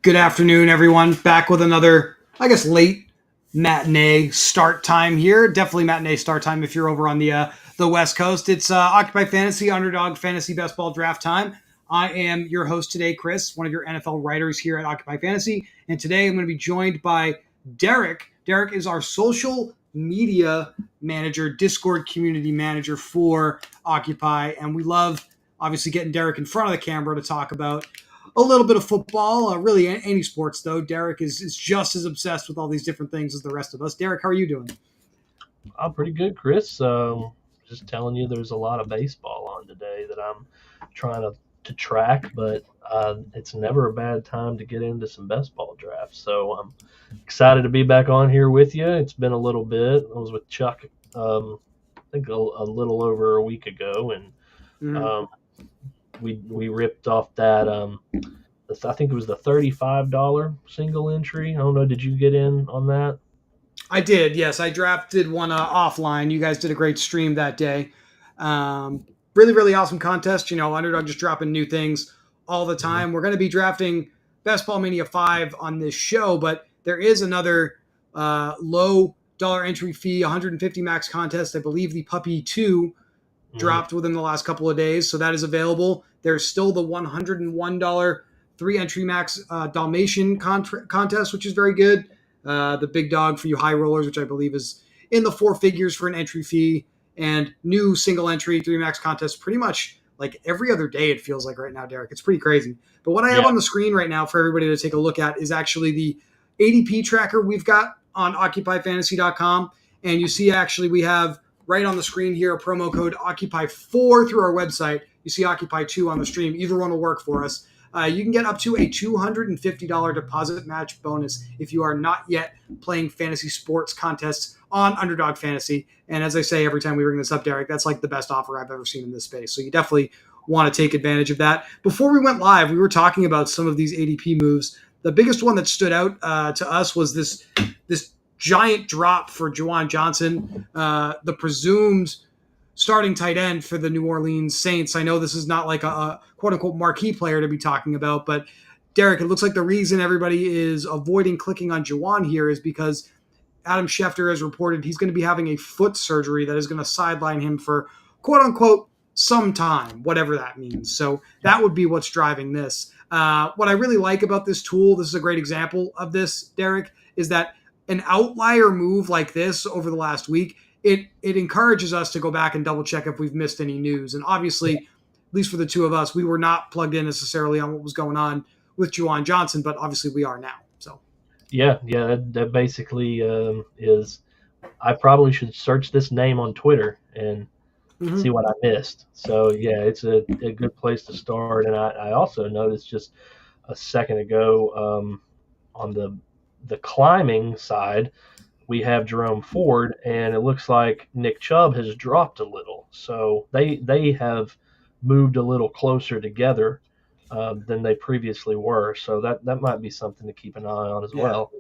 Good afternoon, everyone. Back with another, I guess, late matinee start time here. Definitely matinee start time if you're over on the West Coast. It's Occupy Fantasy Underdog Fantasy Best Ball Draft time. I am your host today, Chris, one of your NFL writers here at Occupy Fantasy, and today I'm going to be joined by Derek. Derek is our social media manager, Discord community manager for Occupy, and we love obviously getting Derek in front of the camera to talk about a little bit of football, really any sports though. Derek is just as obsessed with all these different things as the rest of us. Derek, how are you doing? I'm pretty good, Chris. Just telling you, there's a lot of baseball on today that I'm trying to track, but it's never a bad time to get into some best ball drafts. So I'm excited to be back on here with you. It's been a little bit. I was with Chuck, I think a little over a week ago, and Mhm. um, we ripped off that. I think it was the $35 single entry. I don't know. Did you get in on that? I did, yes. I drafted one offline. You guys did a great stream that day. Really, really awesome contest. Underdog just dropping new things all the Mhm. time. We're going to be drafting Ball Mania 5 on this show, but there is another low dollar entry fee, 150 max contest. I believe the Puppy 2 Mhm. dropped within the last couple of days, so that is available. There's still the $101 three entry max Dalmatian contest, which is very good. The big dog for you high rollers, which I believe is in the four figures for an entry fee, and new single entry three max contest pretty much like every other day, it feels like right now, Derek. It's pretty crazy. But what I have Yeah. on the screen right now for everybody to take a look at is actually the ADP tracker we've got on occupyfantasy.com. And you see, actually, we have right on the screen here a promo code Occupy4 through our website. You see Occupy2 on the stream. Either one will work for us. You can get up to a $250 deposit match bonus if you are not yet playing fantasy sports contests on Underdog Fantasy. And as I say every time we bring this up, Derek, that's like the best offer I've ever seen in this space. So you definitely want to take advantage of that. Before we went live, we were talking about some of these ADP moves. The biggest one that stood out to us was this giant drop for Juwan Johnson, the presumed starting tight end for the New Orleans Saints. I know this is not like a quote unquote marquee player to be talking about, but Derek, it looks like the reason everybody is avoiding clicking on Juwan here is because Adam Schefter has reported he's going to be having a foot surgery that is going to sideline him for quote unquote some time, whatever that means. So that would be what's driving this. What I really like about this tool, this is a great example of this, Derek, is that an outlier move like this over the last week, it encourages us to go back and double check if we've missed any news. And obviously, at least for the two of us, we were not plugged in necessarily on what was going on with Juwan Johnson, but obviously we are now. So Yeah. That basically is. I probably should search this name on Twitter and see mhm. what I missed. So yeah, it's a good place to start. And I also noticed just a second ago on the climbing side, we have Jerome Ford, and it looks like Nick Chubb has dropped a little. So they have moved a little closer together than they previously were. So that might be something to keep an eye on as Yeah. well.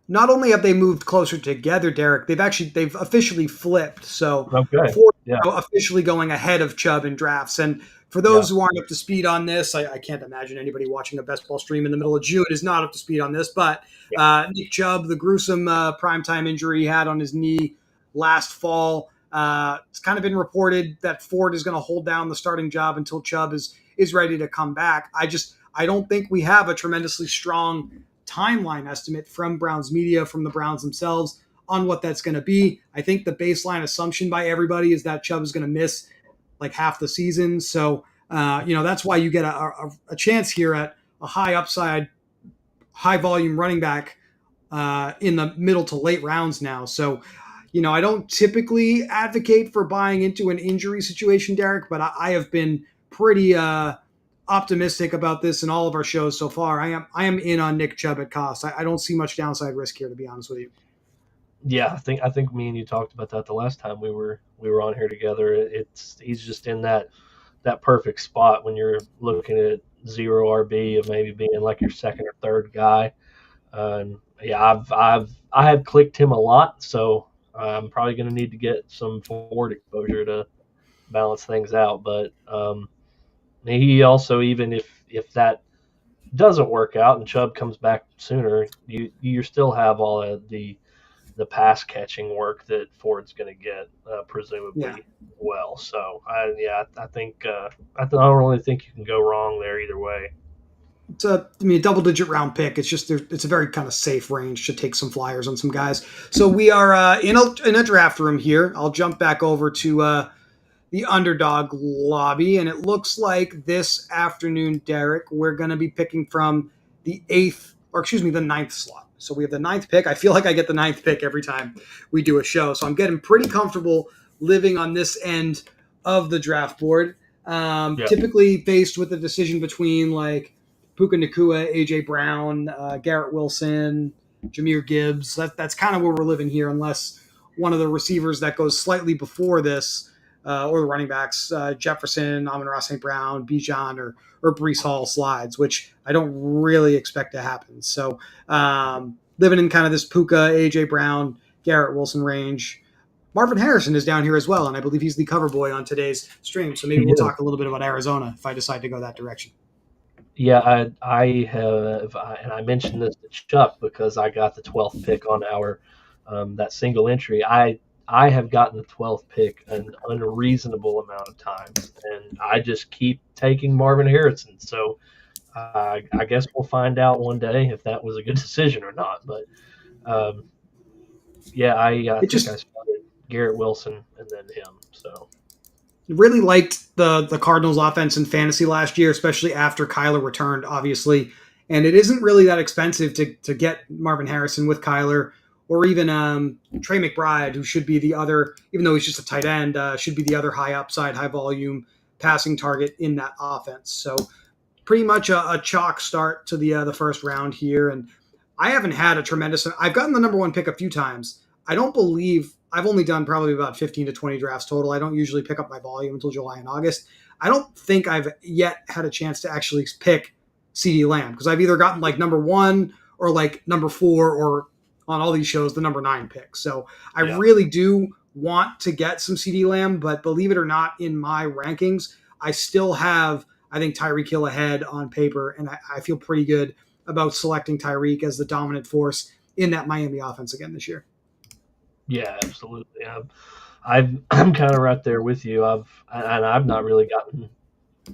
Not only have they moved closer together, Derek, they've officially flipped. So Okay. Ford Yeah. officially going ahead of Chubb in drafts. And for Yeah. those who aren't up to speed on this, I can't imagine anybody watching a best ball stream in the middle of June is not up to speed on this. But Yeah. Nick Chubb, the gruesome primetime injury he had on his knee last fall, it's kind of been reported that Ford is going to hold down the starting job until Chubb is ready to come back. I don't think we have a tremendously strong timeline estimate from Browns media, from the Browns themselves on what that's going to be. I think the baseline assumption by everybody is that Chubb is going to miss like half the season. So, that's why you get a chance here at a high upside, high volume running back in the middle to late rounds now. So, I don't typically advocate for buying into an injury situation, Derek, but I have been pretty optimistic about this in all of our shows so far. I am in on Nick Chubb at cost. I don't see much downside risk here, to be honest with you. Yeah, I think me and you talked about that the last time we were on here together. It's he's just in that perfect spot when you're looking at zero RB of maybe being like your second or third guy. And yeah, I have clicked him a lot, so I'm probably going to need to get some forward exposure to balance things out. But he also, even if that doesn't work out and Chubb comes back sooner, you still have all of the pass catching work that Ford's going to get, Yeah. presumably well. So I think I don't really think you can go wrong there either way. It's a double digit round pick. It's just it's a very kind of safe range to take some flyers on some guys. So we are in a draft room here. I'll jump back over to the Underdog lobby, and it looks like this afternoon, Derek, we're going to be picking from the ninth slot. So we have the ninth pick. I feel like I get the ninth pick every time we do a show. So I'm getting pretty comfortable living on this end of the draft board. Yeah, Typically faced with a decision between like Puka Nakua, AJ Brown, Garrett Wilson, Jameer Gibbs. That's kind of where we're living here, unless one of the receivers that goes slightly before this, or the running backs, Jefferson, Amon-Ra St. Brown, Bijan, or Brees Hall slides, which I don't really expect to happen. So living in kind of this Puka, AJ Brown, Garrett Wilson range. Marvin Harrison is down here as well, and I believe he's the cover boy on today's stream. So maybe he we'll is. talk a little bit about Arizona if I decide to go that direction. Yeah, I have, and I mentioned this to Chuck because I got the 12th pick on our that single entry. I have gotten the 12th pick an unreasonable amount of times, and I just keep taking Marvin Harrison. So I guess we'll find out one day if that was a good decision or not. But um, yeah, I It think I just started Garrett Wilson and then him. So really liked the Cardinals offense in fantasy last year, especially after Kyler returned, obviously. And it isn't really that expensive to get Marvin Harrison with Kyler, or even Trey McBride, who should be the other, even though he's just a tight end, should be the other high upside, high volume passing target in that offense. So pretty much a chalk start to the first round here. And I haven't had a tremendous. I've gotten the number one pick a few times. I don't believe I've only done probably about 15 to 20 drafts total. I don't usually pick up my volume until July and August. I don't think I've yet had a chance to actually pick CD Lamb because I've either gotten like number one or like number four, or on all these shows the number nine pick. So I yeah, really do want to get some CD Lamb, but believe it or not, in my rankings, I still have, I think, Tyreek Hill ahead on paper, and I feel pretty good about selecting Tyreek as the dominant force in that Miami offense again this year. yeah, absolutely. I'm kind of right there with you. I've not really gotten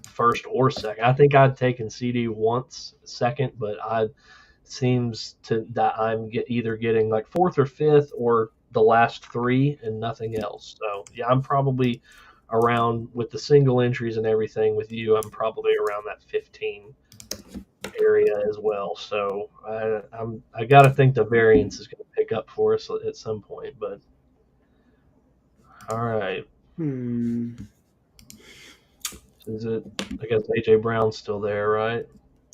first or second. I think I'd taken CD once second, but I seems to that either getting like fourth or fifth or the last three and nothing else. So yeah, I'm probably around with the single entries and everything with you. I'm probably around that 15 area as well. So I got to think the variance is going to pick up for us at some point. But all right, Hmm. is it? I guess AJ Brown's still there, right?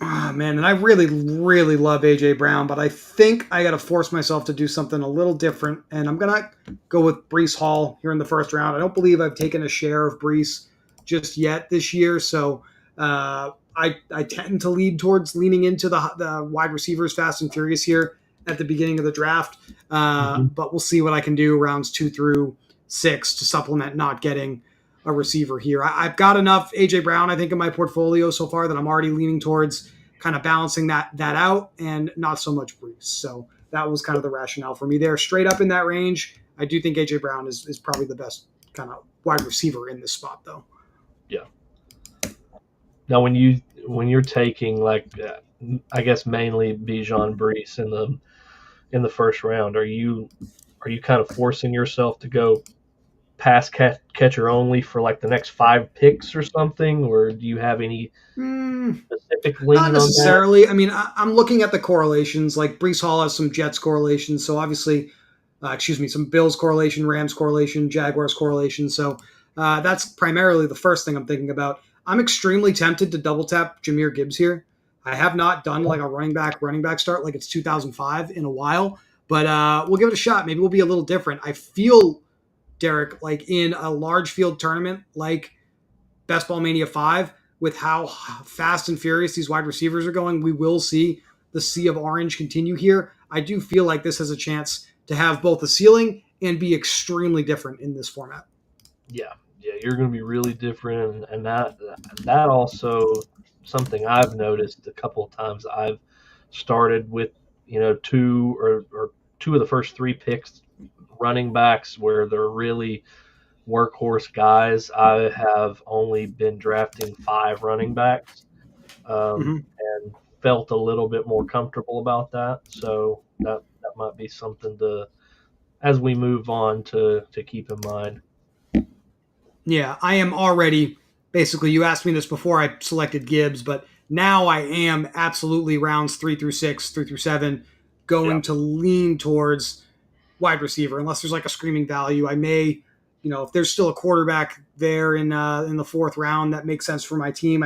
Oh, man, and I really, really love AJ Brown, but I think I got to force myself to do something a little different, and I'm gonna go with Brees Hall here in the first round. I don't believe I've taken a share of Brees just yet this year, so I tend to lead towards leaning into the wide receivers fast and furious here at the beginning of the draft, Mm-hmm. but we'll see what I can do rounds 2 through 6 to supplement not getting a receiver here. I've got enough AJ Brown, I think, in my portfolio so far that I'm already leaning towards kind of balancing that out, and not so much Brees. So that was kind of the rationale for me there. Straight up in that range, I do think AJ Brown is probably the best kind of wide receiver in this spot, though. Yeah. Now, when you're taking like, I guess mainly Bijan Brees in the first round, are you kind of forcing yourself to go catcher only for like the next five picks or something, or do you have any Hmm. specific Not lean on that? necessarily. I mean, I'm looking at the correlations. Like Brees Hall has some Jets correlations, so obviously, some Bills correlation, Rams correlation, Jaguars correlation. So that's primarily the first thing I'm thinking about. I'm extremely tempted to double tap Jameer Gibbs here. I have not done like a running back start like it's 2005 in a while, but we'll give it a shot. Maybe we'll be a little different. I feel, Derek, like in a large field tournament like Ball Mania 5, with how fast and furious these wide receivers are going, we will see the sea of orange continue here. I do feel like this has a chance to have both a ceiling and be extremely different in this format. Yeah, yeah, you're going to be really different, and that also something I've noticed a couple of times. I've started with two or two of the first three picks running backs where they're really workhorse guys. I have only been drafting five running backs, Mhm. and felt a little bit more comfortable about that. So that might be something to, as we move on, to keep in mind. Yeah, I am already basically. You asked me this before I selected Gibbs, but now I am absolutely rounds 3 through 6, 3 through 7, Yeah. going to lean towards wide receiver. Unless there's like a screaming value, I may, if there's still a quarterback there in the fourth round that makes sense for my team,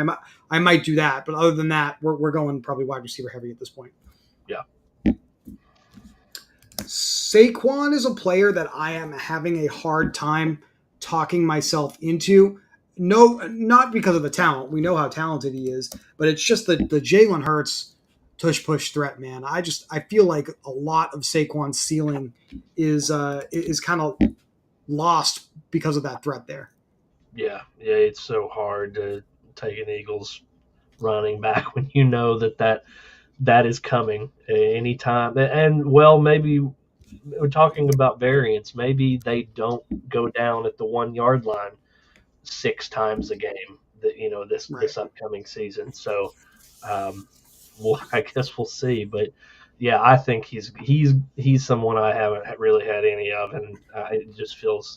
I might do that. But other than that, we're going probably wide receiver heavy at this point. Yeah. Saquon is a player that I am having a hard time talking myself into. No, not because of the talent. We know how talented he is, but it's just the Jalen Hurts tush push threat, man. I feel like a lot of Saquon's ceiling is kind of lost because of that threat there. Yeah. Yeah. It's so hard to take an Eagles running back when you know that is coming anytime. And well, maybe we're talking about variance. Maybe they don't go down at the 1 yard line six times a game that Right. this upcoming season. So, well, I guess we'll see. But yeah, I think he's someone I haven't really had any of, and it just feels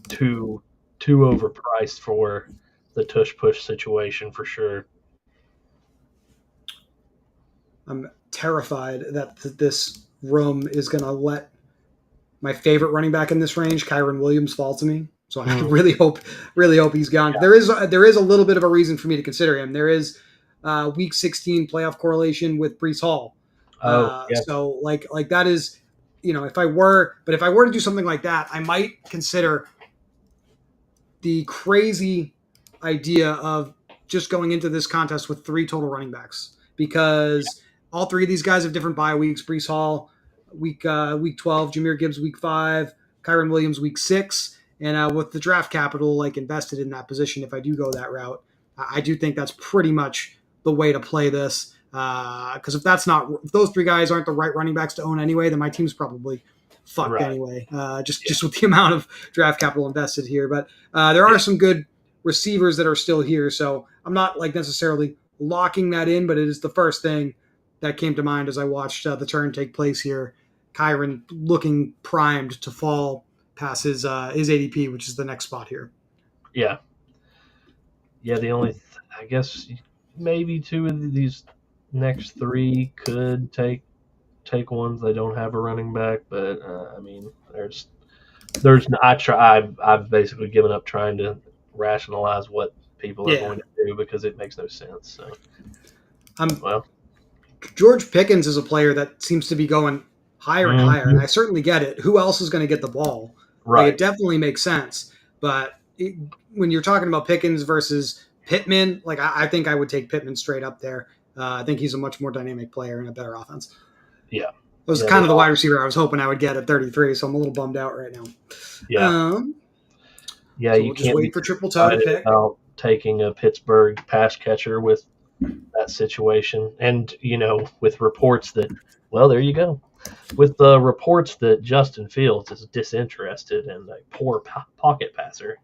too too overpriced for the tush push situation for sure. I'm terrified that this room is going to let my favorite running back in this range, Kyron Williams, fall to me. So I Mm, really hope he's gone. yeah. There is a little bit of a reason for me to consider him. There is Week 16 playoff correlation with Brees Hall. Oh yes. So like that is, if I were to do something like that, I might consider the crazy idea of just going into this contest with three total running backs because all three of these guys have different bye weeks. Brees Hall, week 12, Jameer Gibbs week 5, Kyron Williams week 6, and with the draft capital like invested in that position, if I do go that route, I do think that's pretty much the way to play this. Because if those three guys aren't the right running backs to own anyway, then my team's probably fucked Right. anyway. Yeah. Just with the amount of draft capital invested here, but there are Yeah. some good receivers that are still here, so I'm not like necessarily locking that in, but it is the first thing that came to mind as I watched the turn take place here. Kyron looking primed to fall past his ADP, which is the next spot here. Yeah. Yeah. The only I guess maybe two of these next three could take ones they don't have a running back, but I mean, there's I try I've basically given up trying to rationalize what people are Yeah, going to do because it makes no sense. So I'm well, George Pickens is a player that seems to be going higher and higher, and mhm, I certainly get it. Who else is going to get the ball? Like it right, definitely makes sense, but when you're talking about Pickens versus Pittman, like I think I would take Pittman straight up there. I think he's a much more dynamic player and a better offense. yeah, It was yeah, kind they of the wide all, receiver I was hoping I would get at 33, so I'm a little bummed out right now. yeah, Um, yeah. so You we'll just can't be wait for too Triple Toe to excited pick. about taking a Pittsburgh pass catcher with that situation, and with reports that, well, there you go. With the reports that Justin Fields is disinterested and a poor pocket passer,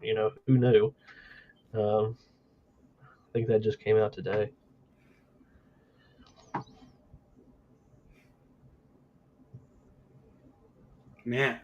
who knew? Um, I think that just came out today. Man,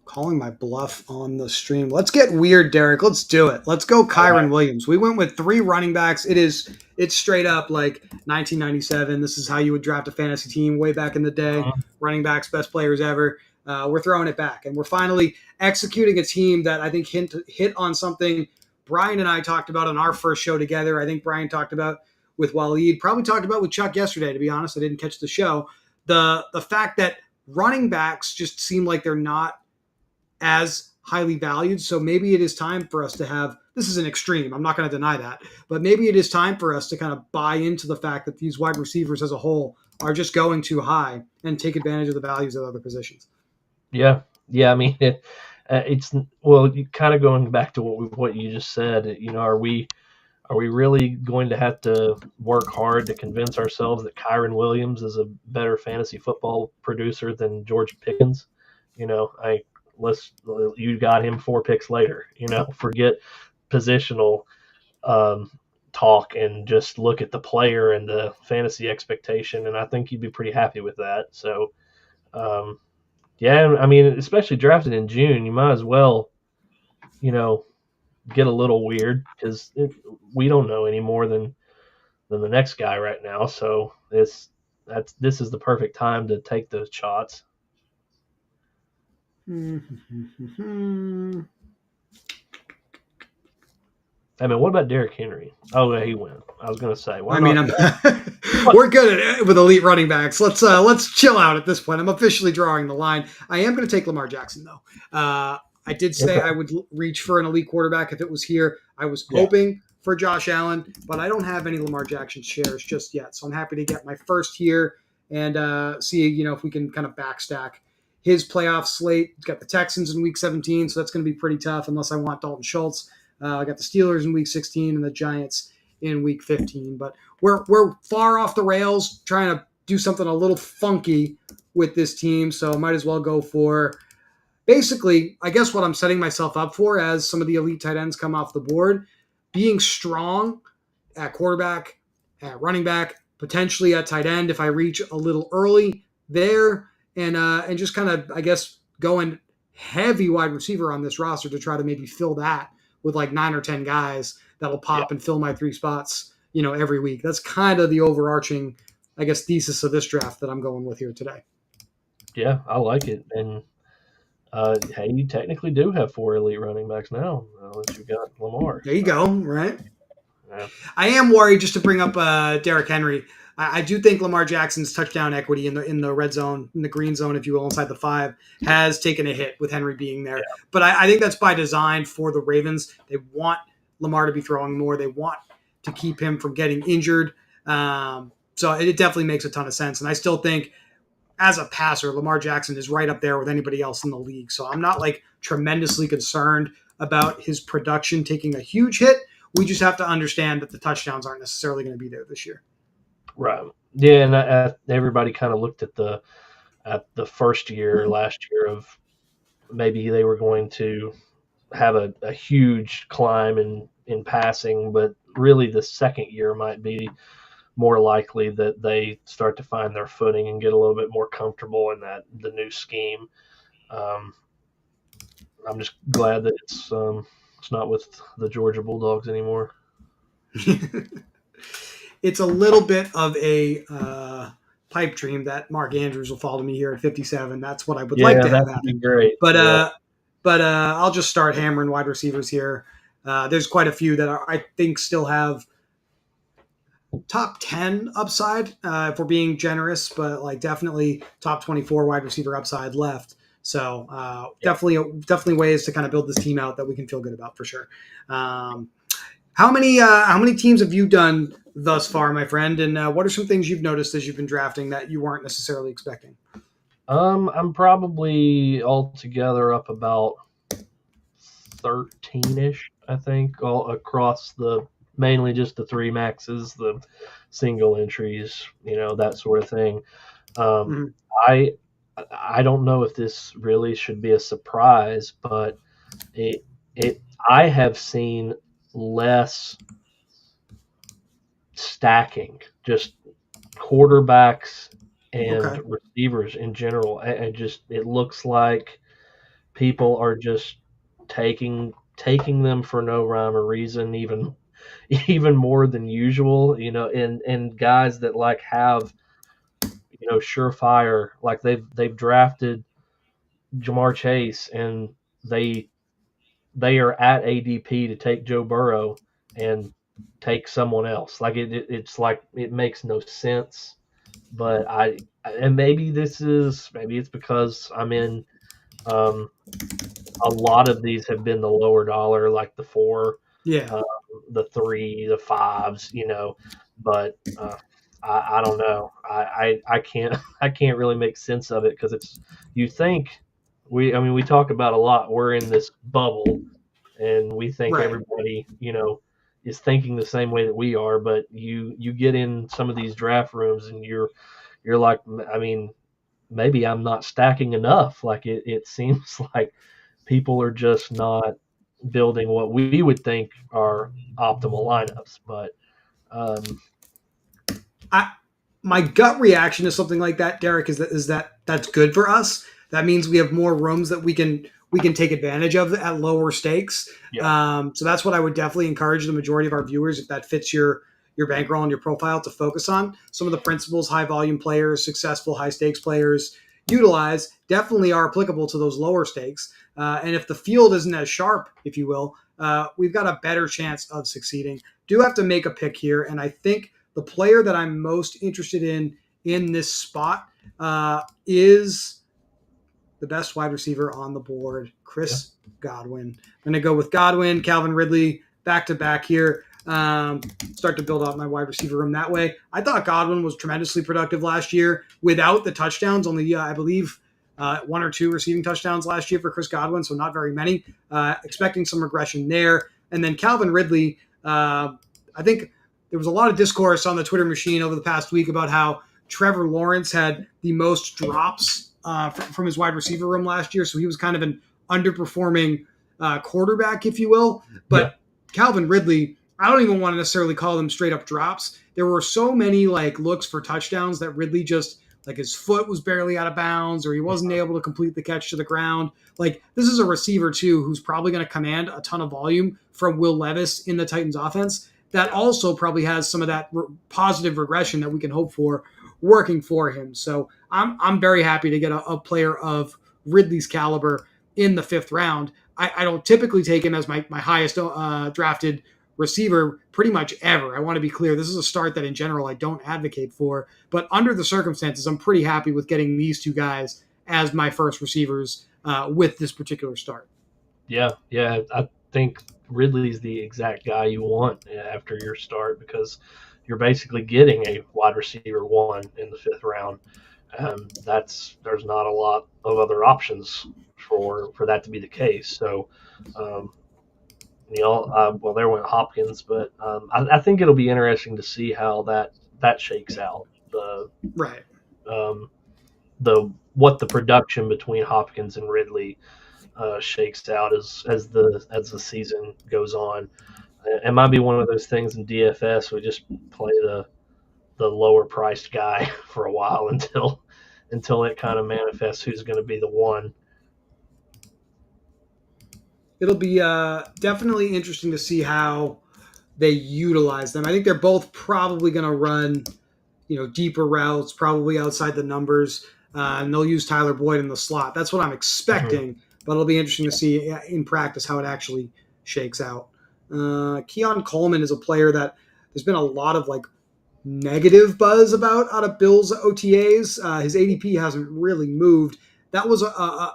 calling my bluff on the stream. Let's get weird, Derek. Let's do it. Let's go All right. Kyron Williams. We went with three running backs. It's straight up like 1997. This is how you would draft a fantasy team way back in the day. Running backs, best players ever. We're throwing it back, and we're finally executing a team that I think hit on something Brian and I talked about on our first show together. I think Brian talked about with Waleed, probably talked about with Chuck yesterday. To be honest, I didn't catch the show. The fact that running backs just seem like they're not as highly valued. So maybe it is time for us to have this is an extreme. I'm not going to deny that, but maybe it is time for us to kind of buy into the fact that these wide receivers as a whole are just going too high and take advantage of the values of other positions. Yeah, yeah. I mean, it's well, kind of going back to what you just said. Are we Are we really going to have to work hard to convince ourselves that Kyron Williams is a better fantasy football producer than George Pickens? You know, I let's you got him 4 picks later. You know, forget positional um, talk and just look at the player and the fantasy expectation, and I think you'd be pretty happy with that. So, um, yeah, I mean, especially drafted in June, you might as well, you know, get a little weird because we don't know any more than the next guy right now. So this is the perfect time to take those shots. I mean, what about Derrick Henry? Oh, yeah, he went. I was gonna say, why I mean, not? I'm we're good at it with elite running backs. Let's chill out at this point. I'm officially drawing the line. I am going to take Lamar Jackson though. I did say I Okay. would reach for an elite quarterback if it was here. I was Yeah. hoping for Josh Allen, but I don't have any Lamar Jackson shares just yet. So I'm happy to get my first here and see if we can kind of backstack his playoff slate. He's got the Texans in Week 17, so that's going to be pretty tough unless I want Dalton Schultz. I got the Steelers in Week 16 and the Giants in Week 15, but we're far off the rails trying to do something a little funky with this team, so might as well go for basically, I guess what I'm setting myself up for as some of the elite tight ends come off the board, being strong at quarterback, at running back, potentially at tight end if I reach a little early there, and just kind of I guess going heavy wide receiver on this roster to try to maybe fill that with like 9 or 10 guys that'll Yeah. pop and fill my 3 spots, every week. That's kind of the overarching, I guess, thesis of this draft that I'm going with here today. Yeah, I like it. And hey, you technically do have 4 elite running backs now, unless you got Lamar. There you So go, right? yeah, I am worried just to bring up Derrick Henry. I do think Lamar Jackson's touchdown equity in the red zone, in the green zone, if you will, inside the 5, has taken a hit with Henry being there. yeah, But I think that's by design for the Ravens. They want Lamar to be throwing more. They want to keep him from getting injured. So it definitely makes a ton of sense. And I still think, as a passer, Lamar Jackson is right up there with anybody else in the league. So I'm not like tremendously concerned about his production taking a huge hit. We just have to understand that the touchdowns aren't necessarily going to be there this year. right. Yeah, and everybody kind of looked at the first year last year of maybe they were going to have a huge climb in passing, but really the second year might be more likely that they start to find their footing and get a little bit more comfortable in that the new scheme. Um, I'm just glad that it's not with the Georgia Bulldogs anymore. It's a little bit of a pipe dream that Mark Andrews will follow me here at 57. That's what I would like Yeah, to that have would be happen. great. But Yeah, I'll just start hammering wide receivers here. There's quite a few that I think still have top 10 upside if we're being generous, but like definitely top 24 wide receiver upside left. So yeah. definitely ways to kind of build this team out that we can feel good about for sure. How many teams have you done thus far, my friend? And what are some things you've noticed as you've been drafting that you weren't necessarily expecting? I'm probably altogether up about 13ish, I think, all across the mainly just the 3 maxes, the single entries, that sort of thing. Um, Mhm. I I don't know if this really should be a surprise, but it it I have seen less stacking, just quarterbacks and Okay. receivers in general. I just it looks like people are just taking them for no rhyme or reason, even even more than usual. And guys that like have surefire, like they've drafted Jamar Chase and they they are at ADP to take Joe Burrow and take someone else. Like it's like it makes no sense. But and maybe it's because I'm in. Um, a lot of these have been the lower dollar, like the 4, Yeah. uh, the 3, the 5s. But I don't know. I can't I can't really make sense of it because it's you think I mean we talk about a lot. We're in this bubble and we think Right. everybody is thinking the same way that we are, but you get in some of these draft rooms and you're like, I mean, maybe I'm not stacking enough. Like it seems like people are just not building what we would think are optimal lineups. But um, I, my gut reaction to something like that, Derek, is that that's good for us. That means we have more rooms that we can take advantage of at lower stakes. yeah, So that's what I would definitely encourage the majority of our viewers, if that fits your bankroll and your profile, to focus on. Some of the principles high volume players, successful high stakes players utilize definitely are applicable to those lower stakes. And if the field isn't as sharp, if you will, we've got a better chance of succeeding. Do have to make a pick here, and I think the player that I'm most interested in this spot is the best wide receiver on the board, yeah, Chris Godwin. I'm going to go with Godwin, Calvin Ridley, back to back here. Start to build out my wide receiver room that way. I thought Godwin was tremendously productive last year without the touchdowns. Only, I believe, one or two receiving touchdowns last year for Chris Godwin, so not very many. Expecting some regression there. And then Calvin Ridley, I think there was a lot of discourse on the Twitter machine over the past week about how Trevor Lawrence had the most drops from his wide receiver room last year. So he was kind of an underperforming quarterback, if you will. yeah, But Calvin Ridley, I don't even want to necessarily call them straight up drops. There were so many like looks for touchdowns that Ridley just, like, his foot was barely out of bounds, or he wasn't able to complete the catch to the ground. Like, this is a receiver too who's probably going to command a ton of volume from Will Levis in the Titans offense. That also probably has some of that positive regression that we can hope for working for him. So I'm very happy to get a player of Ridley's caliber in the fifth round. I don't typically take him as my highest drafted receiver pretty much ever. I want to be clear. This is a start that in general I don't advocate for, but under the circumstances, I'm pretty happy with getting these two guys as my first receivers with this particular start. yeah. I think Ridley's the exact guy you want after your start because you're basically getting a wide receiver one in the fifth round. There's not a lot of other options for that to be the case. So, um, well, there went Hopkins, but I think it'll be interesting to see how that shakes out. Right. Um, the what the production between Hopkins and Ridley shakes out as the season goes on. It might be one of those things in DFS we just play the lower priced guy for a while until it kind of manifests who's going to be the one. It'll be definitely interesting to see how they utilize them. I think they're both probably going to run, deeper routes, probably outside the numbers, and they'll use Tyler Boyd in the slot. That's what I'm Mm-hmm. expecting, but it'll be interesting to see in practice how it actually shakes out. Keon Coleman is a player that there's been a lot of like negative buzz about out of Bills OTAs. His ADP hasn't really moved. That was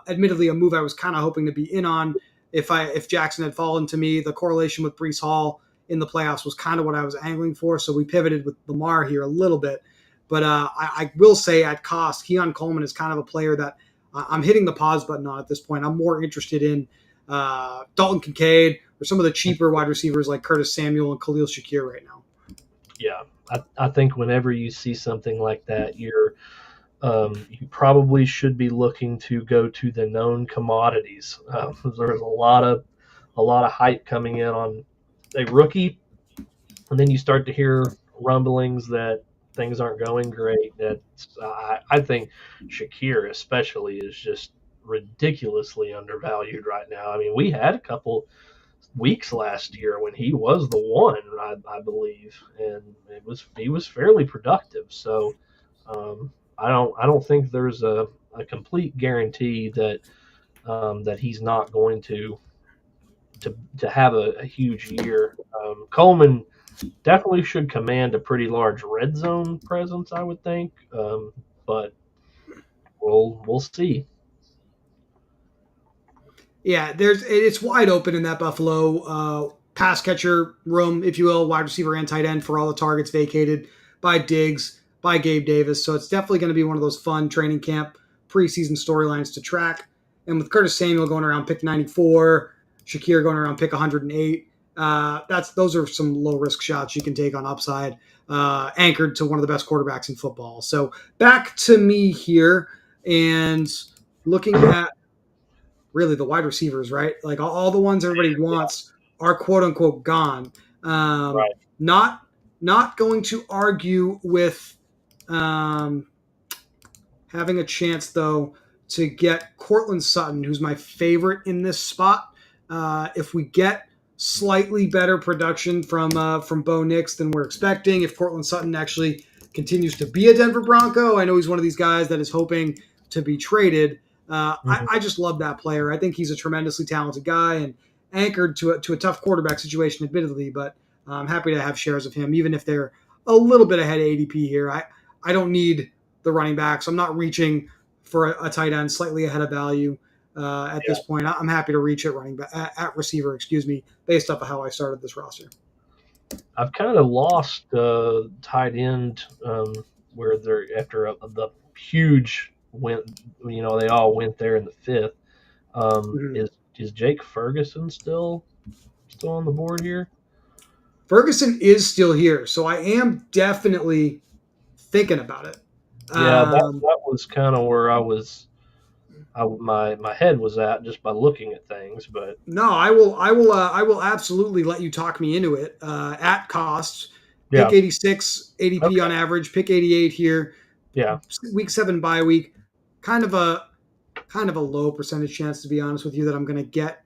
admittedly a move I was kind of hoping to be in on if Jackson had fallen to me. The correlation with Brees Hall in the playoffs was kind of what I was angling for. So we pivoted with Lamar here a little bit. But I will say at cost, Keon Coleman is kind of a player that I'm hitting the pause button on at this point. I'm more interested in Dalton Kincaid or some of the cheaper wide receivers like Curtis Samuel and Khalil Shakir right now. Yeah, I think whenever you see something like that, you probably should be looking to go to the known commodities. There's a lot of hype coming in on a rookie, and then you start to hear rumblings that things aren't going great. I think Shakir especially is just ridiculously undervalued right now. I mean, we had a couple weeks last year when he was the one, I believe, and he was fairly productive. So I don't think there's a complete guarantee that he's not going to have a huge year. Coleman definitely should command a pretty large red zone presence, I would think, but we'll see. Yeah, it's wide open in that Buffalo pass catcher room, if you will, wide receiver and tight end for all the targets vacated by Diggs, by Gabe Davis. So it's definitely going to be one of those fun training camp preseason storylines to track. And with Curtis Samuel going around pick 94, Shakir going around pick 108, those are some low risk shots you can take on upside, anchored to one of the best quarterbacks in football. So back to me here and looking at really the wide receivers, right? Like all the ones everybody wants are quote unquote gone. Right. Not not going to argue with um, having a chance though to get Cortland Sutton, who's my favorite in this spot. If we get slightly better production from Bo Nix than we're expecting, if Cortland Sutton actually continues to be a Denver Bronco, I know he's one of these guys that is hoping to be traded. I Mhm. just love that player. I think he's a tremendously talented guy and anchored to a tough quarterback situation, admittedly, but I'm happy to have shares of him, even if they're a little bit ahead of ADP here. I don't need the running backs. I'm not reaching for a tight end slightly ahead of value at this Yeah. point. I'm happy to reach at running back at receiver, excuse me, based off of how I started this roster. I've kind of lost tight end where they're after the huge went. They all went there in the fifth. Mhm. Is Jake Ferguson still on the board here? Ferguson is still here, so I am definitely thinking about it. Yeah, that Um, that was kind of where my head was at just by looking at things. But no, I will absolutely let you talk me into it at cost. Pick yeah, 86 ADP on okay, average. Pick 88 here. yeah, Week 7 bye week. Kind of a kind of a low percentage chance, to be honest with you, that I'm going to get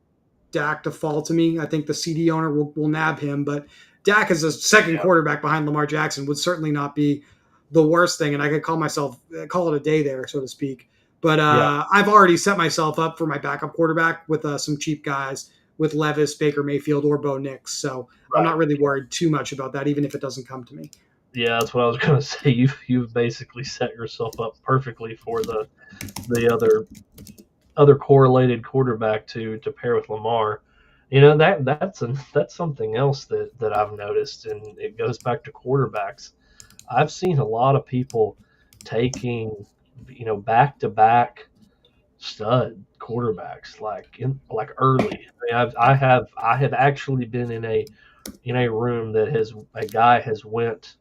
Dak to fall to me. I think the CD owner will nab him, but Dak as a second yeah, quarterback behind Lamar Jackson would certainly not be the worst thing, and I could call it a day there, so to speak. But yeah, I've already set myself up for my backup quarterback with some cheap guys with Levis, Baker Mayfield, or Bo Nix. So I'm right. not really worried too much about that, even if it doesn't come to me. Yeah, that's what I was going to say. You've basically set yourself up perfectly for the other correlated quarterback to pair with Lamar. That's something else that I've noticed, and it goes back to quarterbacks. I've seen a lot of people taking back to back stud quarterbacks like early. I have actually been in a room that has a guy has went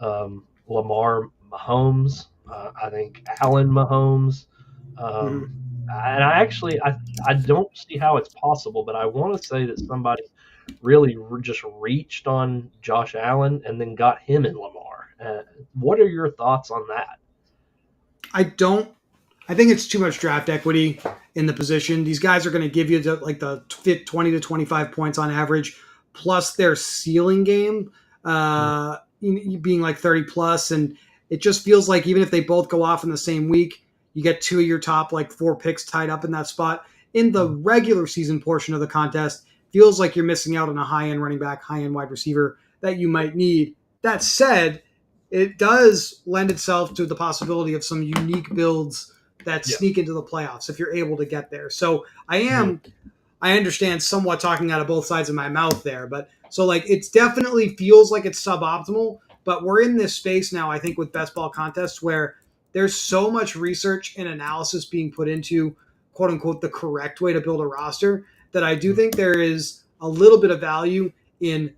Lamar Mahomes. I think Allen Mahomes. Um, Mm-hmm. and I don't see how it's possible, but I want to say that somebody really just reached on Josh Allen and then got him in Lamar. What are your thoughts on that? I don't. I think it's too much draft equity in the position. These guys are going to give you like the 20 to 25 points on average, plus their ceiling game Mm. being like 30 plus, and it just feels like even if they both go off in the same week, you get two of your top like four picks tied up in that spot. In the regular season portion of the contest, feels like you're missing out on a high end running back, high end wide receiver that you might need. That said, it does lend itself to the possibility of some unique builds that Yeah. sneak into the playoffs if you're able to get there. So Mhm. I understand somewhat talking out of both sides of my mouth there, but so like it's definitely feels like it's suboptimal, but we're in this space now, I think, with best ball contests where there's so much research and analysis being put into quote unquote the correct way to build a roster that I do think there is a little bit of value in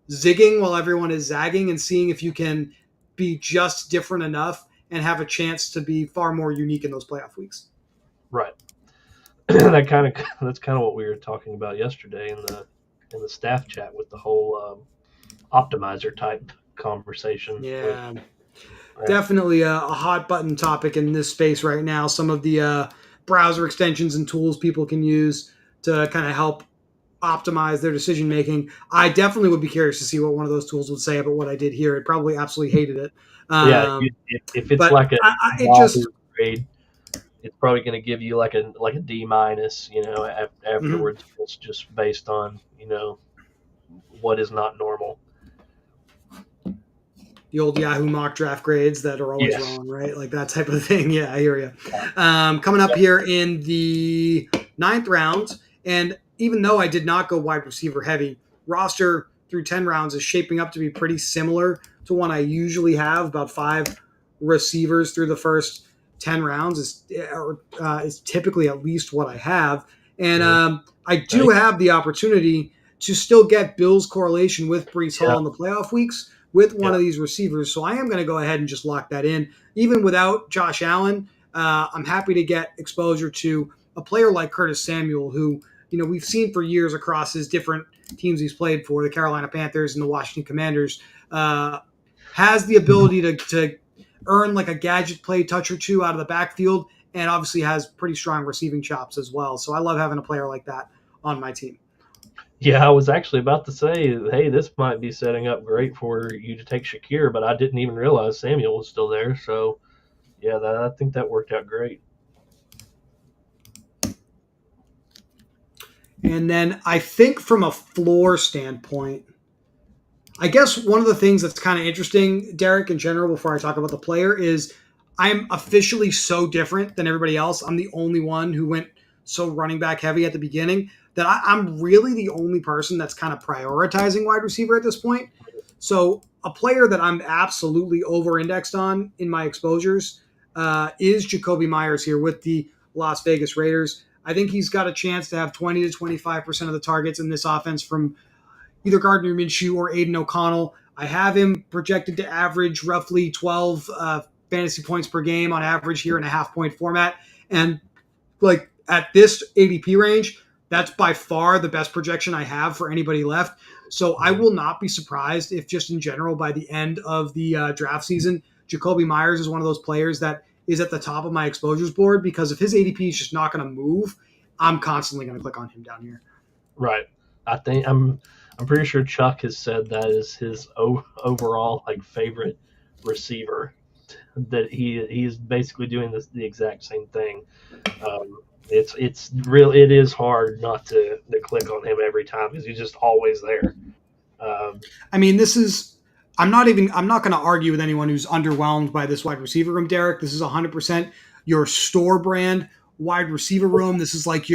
zigging while everyone is zagging and seeing if you can be just different enough and have a chance to be far more unique in those playoff weeks. Right. That's kind of what we were talking about yesterday in the staff chat with the whole optimizer type conversation with Yeah, yeah, definitely a hot button topic in this space right now. Some of the browser extensions and tools people can use to kind of help optimize their decision making. I definitely would be curious to see what one of those tools would say about what I did here. It probably absolutely hated it. yeah. Um, If it's but like a it Wahoo just grade, it's probably going to give you like a D minus. mhm. Afterwards, it's just based on what is not normal. The old Yahoo mock draft grades that are always Yes. wrong, right? Like that type of thing. Yeah, I hear you. Coming up Yep. here in the ninth round, and even though I did not go wide receiver heavy, roster through 10 rounds is shaping up to be pretty similar to one I usually have. About five receivers through the first 10 rounds is typically at least what I have. And Mhm. I Same. do have the opportunity to still get Bill's correlation with Brees Yeah, Hall in the playoff weeks with one yeah, of these receivers. So I am going to go ahead and just lock that in. Even without Josh Allen, I'm happy to get exposure to a player like Curtis Samuel, who we've seen for years across his different teams he's played for, the Carolina Panthers and the Washington Commanders, has the ability to earn like a gadget play touch or two out of the backfield, and obviously has pretty strong receiving chops as well. So I love having a player like that on my team. yeah. I was actually about to say, hey, this might be setting up great for you to take Shakir, but I didn't even realize Samuel was still there. So yeah, I think that worked out great. And then I think from a floor standpoint, I guess one of the things that's kind of interesting, Derek, in general, before I talk about the player, is I'm officially so different than everybody else. I'm the only one who went so running back heavy at the beginning that I'm really the only person that's kind of prioritizing wide receiver at this point. So a player that I'm absolutely over indexed on in my exposures is Jacoby Myers here with the Las Vegas Raiders. I think he's got a chance to have 20 to 25% of the targets in this offense from either Gardner Minshew or Aiden O'Connell. I have him projected to average roughly 12 fantasy points per game on average here in a half point format. And like at this ADP range, that's by far the best projection I have for anybody left. So I will not be surprised if just in general by the end of the draft season, Jacoby Myers is one of those players that is at the top of my exposures board, because if his ADP is just not going to move, I'm constantly going to click on him down here. Right. I think I'm pretty sure Chuck has said that is his overall like favorite receiver. That he's basically doing the exact same thing. It's real. It is hard not to click on him every time because he's just always there. Um, I mean, I'm not going to argue with anyone who's underwhelmed by this wide receiver room, Derek. This is 100% your store brand wide receiver room. This is like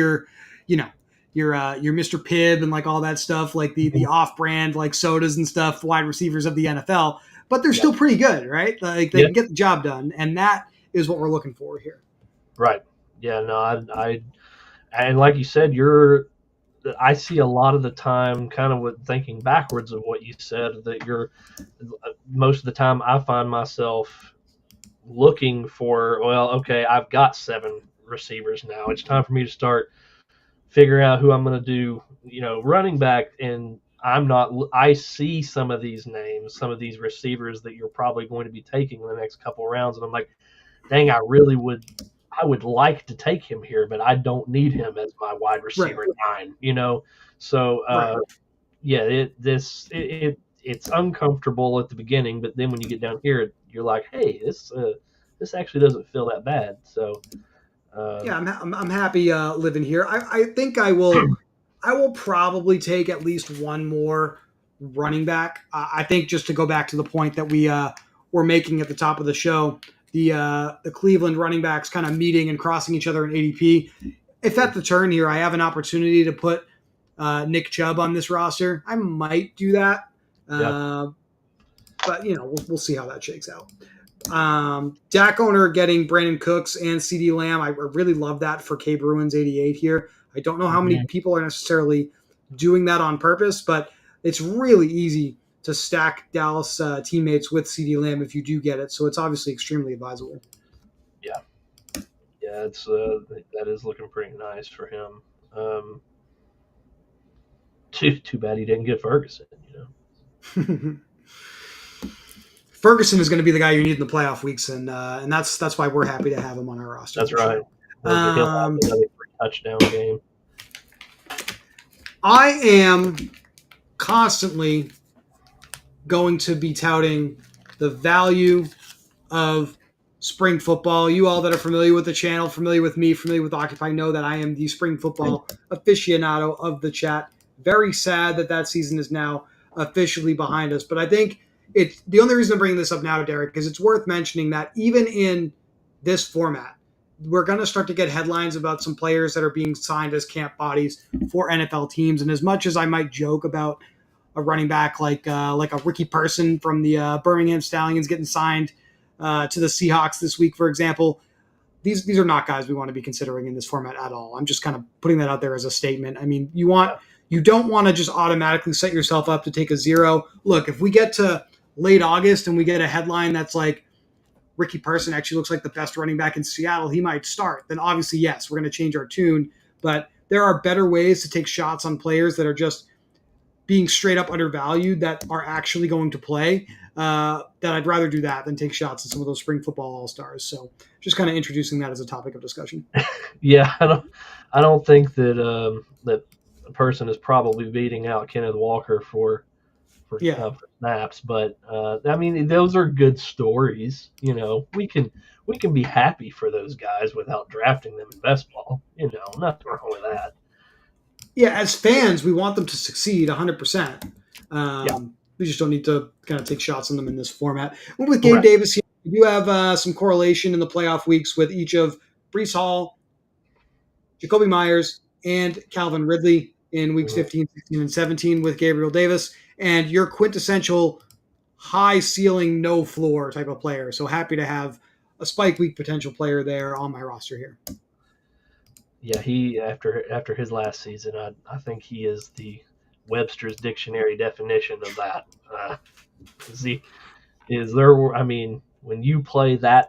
you know, your Mr. Pibb and like all that stuff, like the off brand like sodas and stuff, wide receivers of the NFL, but they're yeah, still pretty good, right? Like they yeah, can get the job done, and that is what we're looking for here. right. Yeah, no, I and like you said, I see a lot of the time, kind of with thinking backwards of what you said, that you're most of the time I find myself looking for, well, okay, I've got seven receivers now. It's time for me to start figuring out who I'm going to do, running back. And I see some of these names, some of these receivers that you're probably going to be taking in the next couple of rounds. And I'm like, dang, I would like to take him here, but I don't need him as my wide Right, receiver nine. So, right. yeah, it's uncomfortable at the beginning, but then when you get down here, you're like, hey, this actually doesn't feel that bad. So, Yeah, um, I'm happy living here. I think I will probably take at least one more running back. I think just to go back to the point that we were making at the top of the show, the Cleveland running backs kind of meeting and crossing each other in ADP. If at the turn here I have an opportunity to put Nick Chubb on this roster, I might do that. yeah, Uh, but we'll see how that shakes out. Dak owner getting Brandon Cooks and CD Lamb. I really love that for K Bruins 88 here. I don't know how many mhm, people are necessarily doing that on purpose, but it's really easy to stack Dallas teammates with CD Lamb if you do get it. So it's obviously extremely advisable. yeah, yeah. It's that is looking pretty nice for him. Um, too bad he didn't get Ferguson. Ferguson is going to be the guy you need in the playoff weeks, and that's why we're happy to have him on our roster That's for right. sure. He'll have Um, another touchdown game. I am constantly going to be touting the value of spring football. You all that are familiar with the channel, familiar with me, familiar with Occupy, know that I am the spring football aficionado of the chat. Very sad that season is now officially behind us. But I think it's the only reason I'm bringing this up now, Derek, is it's worth mentioning that even in this format, we're going to start to get headlines about some players that are being signed as camp bodies for NFL teams. And as much as I might joke about a running back like a Ricky Person from the Birmingham Stallions getting signed to the Seahawks this week, for example. These are not guys we want to be considering in this format at all. I'm just kind of putting that out there as a statement. I mean, you want Yeah, you don't want to just automatically set yourself up to take a 0. Look, if we get to late August and we get a headline that's like Ricky Person actually looks like the best running back in Seattle, he might start. Then obviously, yes, we're going to change our tune. But there are better ways to take shots on players that are just being straight up undervalued that are actually going to play. That I'd rather do that than take shots at some of those spring football all-stars. So just kind of introducing that as a topic of discussion. Yeah, I don't think that that a person is probably beating out Kenneth Walker Yeah, for snaps, but I mean those are good stories. We can be happy for those guys without drafting them in best ball. Nothing wrong with that. yeah. As fans, we want them to succeed 100%. Yeah, We just don't need to kind of take shots on them in this format. And with Gabe right. Davis here, we do have some correlation in the playoff weeks with each of Brees Hall, Jacoby Myers, and Calvin Ridley in weeks Mhm. 15, 16, and 17 with Gabriel Davis. And your quintessential high ceiling, no floor type of player. So happy to have a spike week potential player there on my roster here. Yeah, he after his last season, I think he is the Webster's dictionary definition of that. See, is there? I mean, when you play that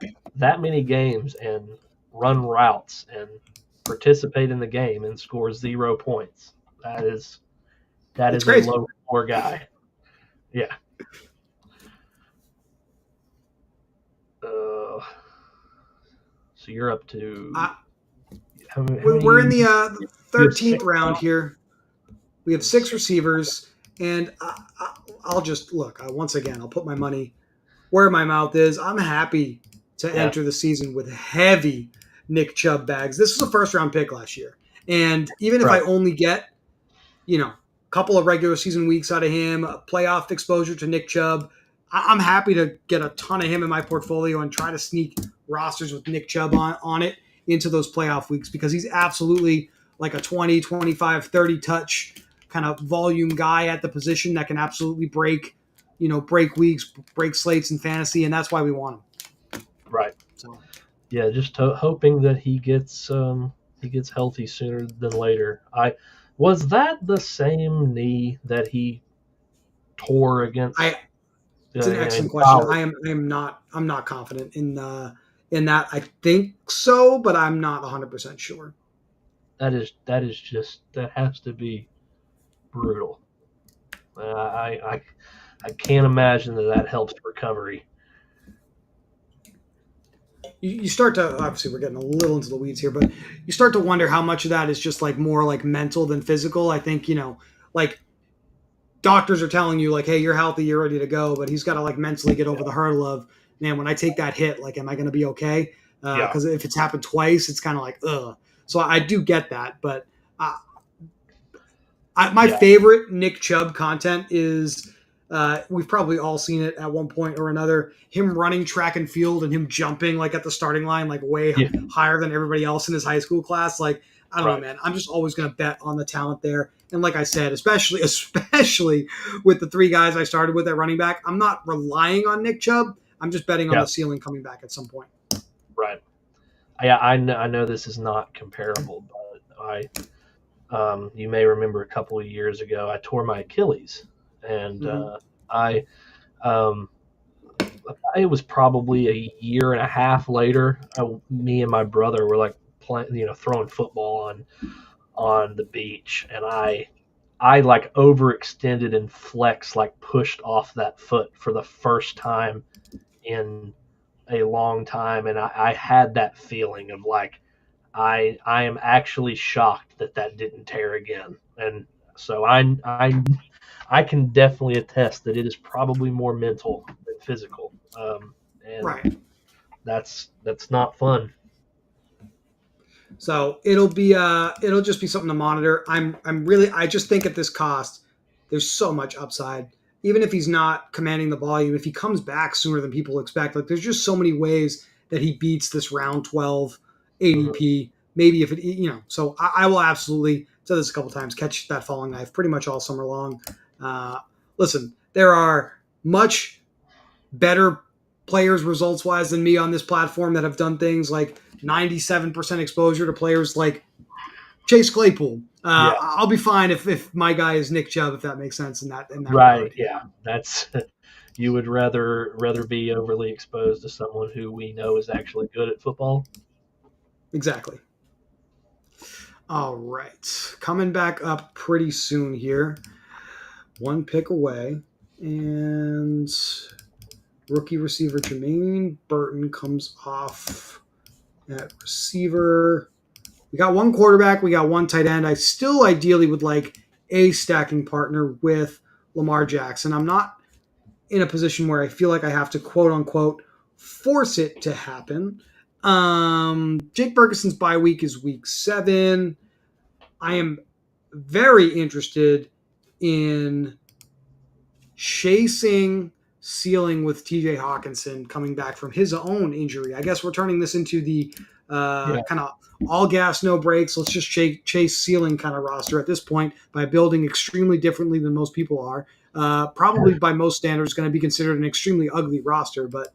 many games and run routes and participate in the game and score 0 points, that It's is a crazy. low floor guy. Yeah. Uh, so you're up to Uh, how we're in many? the You have 6 13th round now. here. We have You have six 6. receivers, and I'll just look. Once again, I'll put my money where my mouth is. I'm happy to Yeah. enter the season with heavy Nick Chubb bags. This was a first round pick last year, and even if I Right. only get a couple of regular season weeks out of him, playoff exposure to Nick Chubb, I'm happy to get a ton of him in my portfolio and try to sneak rosters with Nick Chubb on it into those playoff weeks because he's absolutely like a 20, 25, 30 touch kind of volume guy at the position that can absolutely break weeks, break slates in fantasy, and that's why we want him. Right. So Yeah, just hoping that he gets healthy sooner than later. I was that the same knee that he tore against I it's an in excellent question. college. I'm not confident in that. I think so, but I'm not 100% sure. That has to be brutal. I can't imagine that helps recovery. You start to obviously we're getting a little into the weeds here, but you start to wonder how much of that is just like more like mental than physical. I think like doctors are telling you like, hey, you're healthy, you're ready to go, but he's got to like mentally get over the hurdle of, man, when I take that hit, like, am I going to be okay? Yeah, Because if it's happened twice, it's kind of like, ugh. So I do get that, but uh, my yeah, favorite Nick Chubb content is we've probably all seen it at one point or another. Him running track and field and him jumping like at the starting line, like way yeah. higher than everybody else in his high school class. Like I don't know, Right. man. I'm just always going to bet on the talent there. And like I said, especially with the three guys I started with at running back, I'm not relying on Nick Chubb. I'm just betting on Yeah. the ceiling coming back at some point. Right. I know this is not comparable, but you may remember a couple of years ago I tore my Achilles, and Mm-hmm. I um, it was probably a year and a half later. Me and my brother were like playing, throwing football on the beach, and I like overextended and flexed, like pushed off that foot for the first time in a long time, and I had that feeling of like I am actually shocked that didn't tear again, and so I can definitely attest that it is probably more mental than physical, and Right. that's not fun. So it'll just be something to monitor. I just think at this cost, there's so much upside. Even if he's not commanding the volume, if he comes back sooner than people expect, like there's just so many ways that he beats this round 12 Mhm. ADP. Maybe if so I will absolutely said this a couple times, catch that falling knife pretty much all summer long. Uh, Listen, there are much better players results wise than me on this platform that have done things like 97% exposure to players like Chase Claypool, Yeah. I'll be fine if my guy is Nick Chubb, if that makes sense in that Right. regard. Yeah. That's you would rather be overly exposed to someone who we know is actually good at football. Exactly. All right. Coming back up pretty soon here. One pick away. And rookie receiver Jermaine Burton comes off at receiver. We got one quarterback. We got one tight end. I still ideally would like a stacking partner with Lamar Jackson. I'm not in a position where I feel like I have to quote unquote force it to happen. Jake Ferguson's bye week is week 7. I am very interested in chasing ceiling with TJ Hawkinson coming back from his own injury. I guess we're turning this into the Yeah. kind of all gas, no brakes. Let's just chase ceiling kind of roster at this point by building extremely differently than most people are. Probably by most standards, going to be considered an extremely ugly roster, but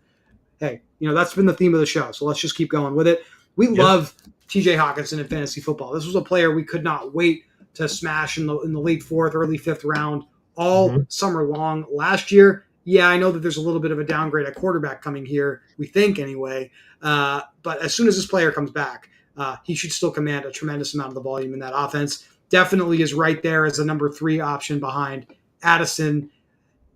hey, that's been the theme of the show. So let's just keep going with it. We love TJ Hawkinson in fantasy football. This was a player we could not wait to smash in the late 4th, early 5th round all summer long. Last year, yeah, I know that there's a little bit of a downgrade at quarterback coming here, we think anyway. But as soon as this player comes back, he should still command a tremendous amount of the volume in that offense. Definitely is right there as a number 3 option behind Addison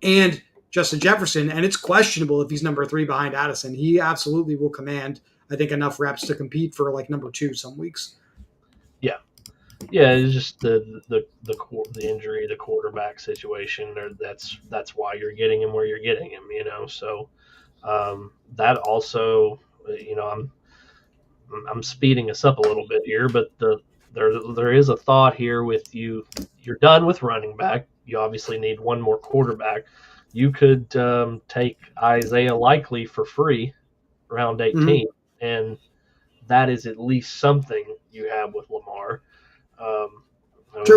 and Justin Jefferson, and it's questionable if he's number 3 behind Addison. He absolutely will command, I think, enough reps to compete for like number 2 some weeks. Yeah. Yeah, it's just the injury, the quarterback situation. That's why you're getting him where you're getting him. So that also, I'm speeding us up a little bit here, but there is a thought here with you. You're done with running back. You obviously need one more quarterback. You could take Isaiah Likely for free, round 18, and that is at least something you have with Lamar.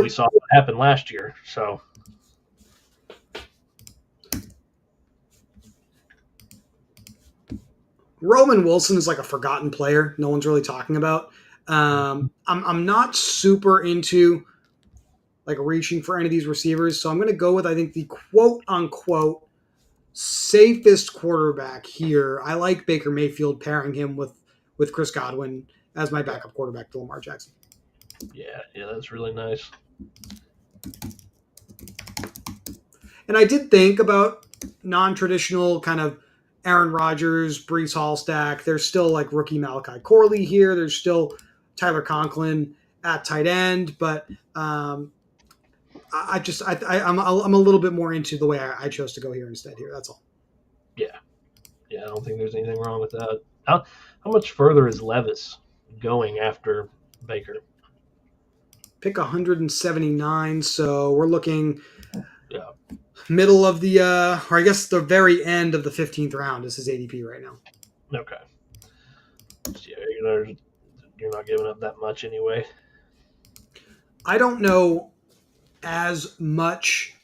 We saw what happened last year, so. Roman Wilson is like a forgotten player. No one's really talking about. I'm not super into like reaching for any of these receivers, so I'm going to go with I think the quote unquote safest quarterback here. I like Baker Mayfield, pairing him with Chris Godwin as my backup quarterback to Lamar Jackson. Yeah, that's really nice. And I did think about non-traditional kind of Aaron Rodgers, Brees Hall stack. There's still like rookie Malachi Corley here. There's still Tyler Conklin at tight end, but I'm a little bit more into the way I chose to go here instead. Here, that's all. Yeah, I don't think there's anything wrong with that. How much further is Levis going after Baker? Pick 179, so we're looking middle of the, or I guess the very end of the 15th round is his ADP right now. Okay. So yeah, you're not giving up that much anyway. I don't know as much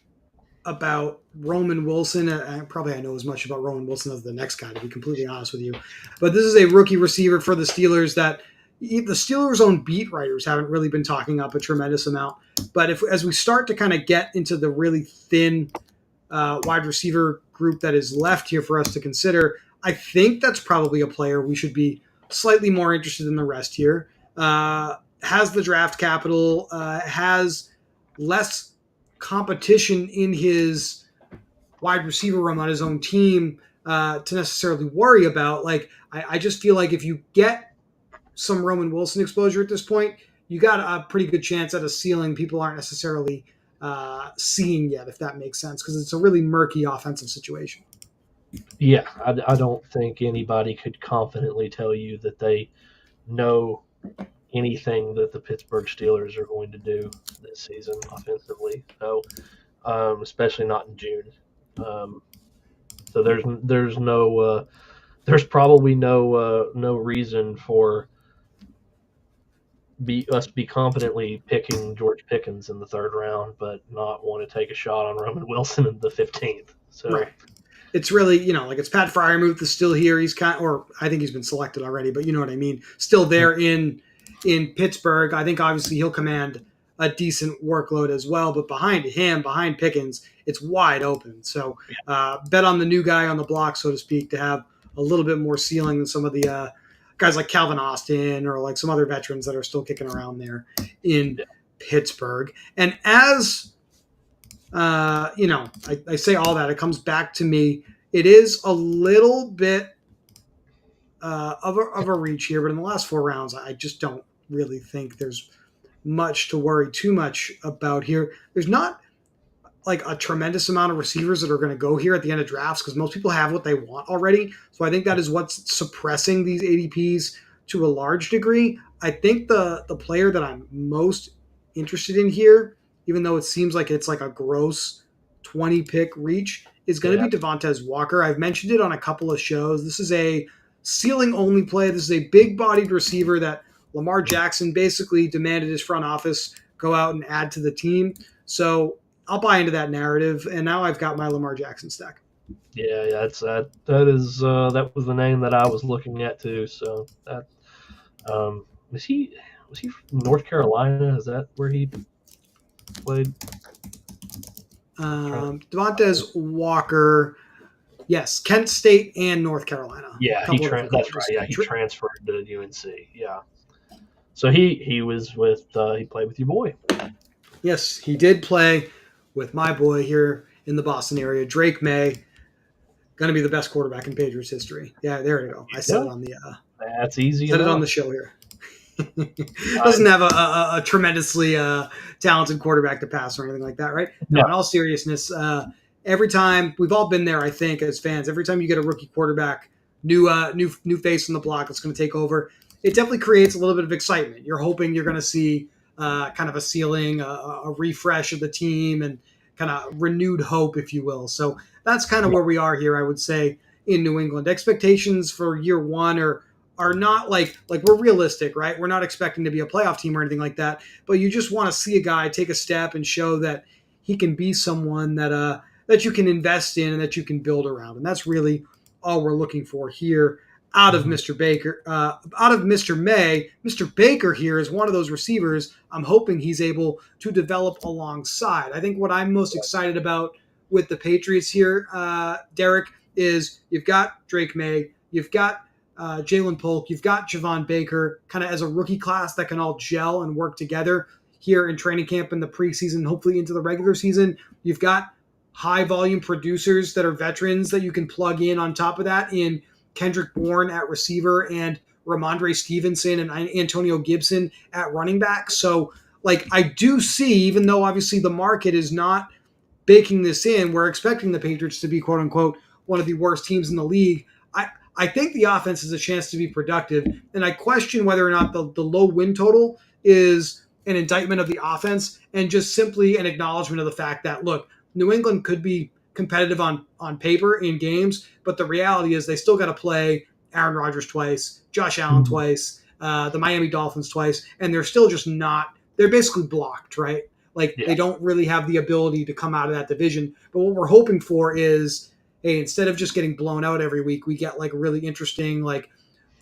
about Roman Wilson. I know as much about Roman Wilson as the next guy, to be completely honest with you. But this is a rookie receiver for the Steelers that the Steelers' own beat writers haven't really been talking up a tremendous amount. But as we start to kind of get into the really thin wide receiver group that is left here for us to consider, I think that's probably a player we should be slightly more interested in the rest here. Has the draft capital, has less competition in his wide receiver room on his own team to necessarily worry about. Like, I just feel like if you get some Roman Wilson exposure at this point, you got a pretty good chance at a ceiling people aren't necessarily seeing yet, if that makes sense, because it's a really murky offensive situation. Yeah, I don't think anybody could confidently tell you that they know anything that the Pittsburgh Steelers are going to do this season offensively. So, especially not in June. So there's probably no reason for us be confidently picking George Pickens in the 3rd round, but not want to take a shot on Roman Wilson in the 15th. So. Right. It's really, like it's Pat Freiermuth is still here. He's or I think he's been selected already, but you know what I mean. Still there in Pittsburgh. I think obviously he'll command a decent workload as well. But behind him, behind Pickens, it's wide open. So bet on the new guy on the block, so to speak, to have a little bit more ceiling than some of the guys like Calvin Austin or like some other veterans that are still kicking around there in Yeah. Pittsburgh. And as I say all that, it comes back to me. It is a little bit of a reach here, but in the last 4 rounds, I just don't really think there's much to worry too much about here. There's not like a tremendous amount of receivers that are going to go here at the end of drafts because most people have what they want already. So I think that is what's suppressing these ADPs to a large degree. I think the player that I'm most interested in here, even though it seems like it's like a gross 20 pick reach, is going to Yeah. be Devontae Walker. I've mentioned it on a couple of shows. This is a ceiling only play. This is a big bodied receiver that Lamar Jackson basically demanded his front office go out and add to the team. So I'll buy into that narrative, and now I've got my Lamar Jackson stack. Yeah, that's that was the name that I was looking at too. So that was he from North Carolina? Is that where he played? Trying to, Devontae Walker, yes, Kent State and North Carolina, a yeah, couple of different that's right. colleges. Yeah, he transferred to UNC. Yeah, so he was with he played with your boy. Yes, he did play with my boy here in the Boston area, Drake May. Going to be the best quarterback in Patriots history. Yeah, there we go. I said it Yeah, on the that's easy said it on the enough. show here. I, Doesn't have a tremendously talented quarterback to pass or anything like that, right? No, no, in all seriousness, every time we've all been there, I think, as fans. Every time you get a rookie quarterback, new face on the block that's going to take over, it definitely creates a little bit of excitement. You're hoping you're going to see kind of a ceiling, a refresh of the team, and kind of renewed hope, if you will. So that's kind of yeah, where we are here, I would say, in New England. Expectations for year one are not like we're realistic, right? We're not expecting to be a playoff team or anything like that, but you just want to see a guy take a step and show that he can be someone that you can invest in and that you can build around. And that's really all we're looking for here out of mhm, Mr. Baker, out of Mr. May. Mr. Baker here is one of those receivers I'm hoping he's able to develop alongside. I think what I'm most excited about with the Patriots here, Derek, is you've got Drake May, you've got Jalen Polk, you've got Javon Baker kind of as a rookie class that can all gel and work together here in training camp in the preseason, hopefully into the regular season. You've got high volume producers that are veterans that you can plug in on top of that in Kendrick Bourne at receiver and Ramondre Stevenson and Antonio Gibson at running back. So, like, I do see, even though obviously the market is not baking this in, we're expecting the Patriots to be quote unquote one of the worst teams in the league. I think the offense has a chance to be productive, and I question whether or not the low win total is an indictment of the offense and just simply an acknowledgement of the fact that look, New England could be competitive on paper in games, but the reality is they still got to play Aaron Rodgers twice, Josh Allen mhm. twice, the Miami Dolphins twice, and they're still just not. They're basically blocked, right? Like they Yeah, don't really have the ability to come out of that division. But what we're hoping for is, hey, instead of just getting blown out every week, we get like really interesting like